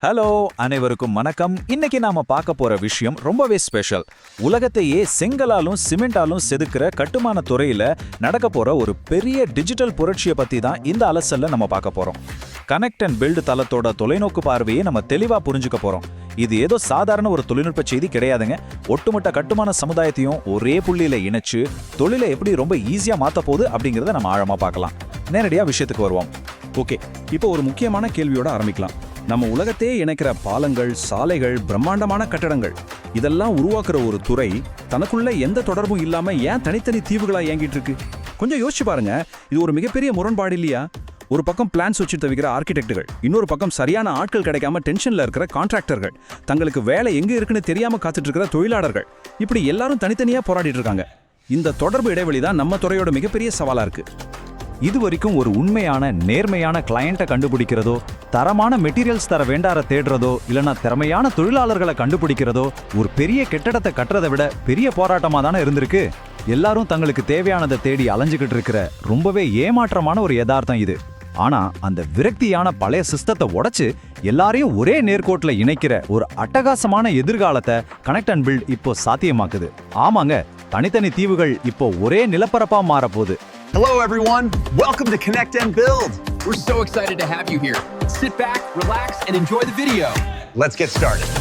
Hello, அனைவருக்கும் வணக்கம். இன்னைக்கு நாம பார்க்க போற விஷயம் ரொம்பவே ஸ்பெஷல். உலகத்தையே செங்கலாலும் சிமெண்டாலும் செதுக்கிற கட்டுமான துறையில நடக்க போற ஒரு பெரிய டிஜிட்டல் புரட்சியை பத்தி தான் இந்த அலசல்ல நம்ம பார்க்க போறோம். கனெக்ட் அண்ட் பில்ட் தளத்தோட தொலைநோக்கு பார்வையை நம்ம தெளிவா புரிஞ்சுக்க போறோம். இது ஏதோ சாதாரண ஒரு தொழில்நுட்ப செய்தி கிடையாதுங்க. ஒட்டுமொத்த கட்டுமான சமுதாயத்தையும் ஒரே புள்ளியில இணைச்சு தொழிலை எப்படி ரொம்ப ஈஸியா மாத்த போகுது அப்படிங்கறத நம்ம ஆழமா பார்க்கலாம். நேரடியா விஷயத்துக்கு வருவோம். ஓகே, இப்போ ஒரு முக்கியமான கேள்வியோட ஆரம்பிக்கலாம். நம்ம உலகத்தையே இணைக்கிற பாலங்கள், சாலைகள், பிரம்மாண்டமான கட்டடங்கள் இதெல்லாம் உருவாக்குற ஒரு துறை தனக்குள்ள எந்த தொடர்பும் இல்லாம ஏன் தனித்தனி தீவுகளா இயங்கிட்டு இருக்கு? கொஞ்சம் யோசிச்சு பாருங்க. இது ஒரு மிகப்பெரிய முரண்பாடு இல்லையா? ஒரு பக்கம் பிளான்ஸ் வச்சு தவிக்கிற ஆர்கிடெக்டுகள், இன்னொரு பக்கம் சரியான ஆட்கள் கிடைக்காம டென்ஷன்ல இருக்கிற கான்ட்ராக்டர்கள், தங்களுக்கு வேலை எங்க இருக்குன்னு தெரியாம காத்துட்டு இருக்கிற தொழிலாளர்கள், இப்படி எல்லாரும் தனித்தனியா போராடிட்டு இருக்காங்க. இந்த தொடர்பு இடைவெளி தான் நம்ம துறையோட மிகப்பெரிய சவாலா இருக்கு. இது வரைக்கும் ஒரு உண்மையான நேர்மையான கிளையண்ட்டை கண்டுபிடிக்கிறதோ, தரமான மெட்டீரியல்ஸ் தர வேண்டார தேடுறதோ, இல்லைன்னா திறமையான தொழிலாளர்களை கண்டுபிடிக்கிறதோ ஒரு பெரிய கெட்டடத்தை கட்டுறதை விட பெரிய போராட்டமா தானே இருந்திருக்கு. எல்லாரும் தங்களுக்கு தேவையானதை தேடி அலைஞ்சுக்கிட்டு இருக்கிற ரொம்பவே ஏமாற்றமான ஒரு யதார்த்தம் இது. ஆனா அந்த விரக்தியான பழைய சிஸ்டத்தை உடைச்சு எல்லாரையும் ஒரே நேர்கோட்டுல இணைக்கிற ஒரு அட்டகாசமான எதிர்காலத்தை கனெக்ட் அண்ட் பில்ட் இப்போ சாத்தியமாக்குது. ஆமாங்க, தனித்தனி தீவுகள் இப்போ ஒரே நிலப்பரப்பா மாறப்போகுது. Hello everyone, welcome to Connect and Build. We're so excited to have you here. Sit back, relax, and enjoy the video. Let's get started.